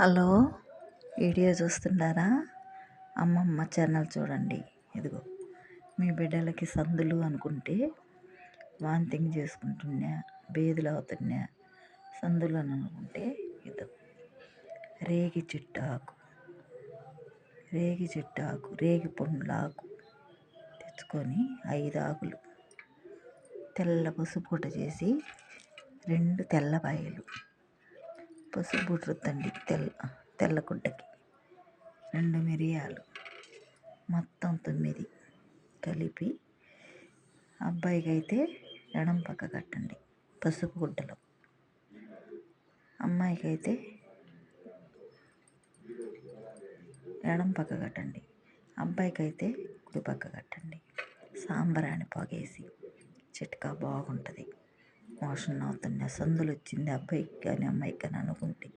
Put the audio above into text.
Hello, video చూస్తున్నారా? అమ్మమ్మ channel చూడండి. ఇదిగో మీ బిడ్డలకి సందులు అనుకుంటే వాంతింగ్ చేసుకుంటున్నా, బేదులు అవుతున్నా, సందులు అని అనుకుంటే ఇదో రేగి చెట్టాకు, రేగి పండ్లాకు తెచ్చుకొని 5 ఆకులు తెల్ల పసుపు గుడ్డ చేసి 2 తెల్లపాయలు పసుపు గుడ్డ రుద్దండి, తెల్ల గుడ్డకి 2 మిరియాలు, మొత్తం 9 కలిపి అబ్బాయికి అయితే ఎడం పక్క కట్టండి పసుపు గుడ్డలో, అమ్మాయికి అయితే ఎడం పక్క కట్టండి, అబ్బాయికి అయితే కుడి పక్క కట్టండి. సాంబ్రాణి పొగేసి చిట్కా బాగుంటుంది. మోషన్ అవుతున్న సందులు వచ్చింది అబ్బాయికి కానీ అమ్మాయికి కానీ అనుకుంటే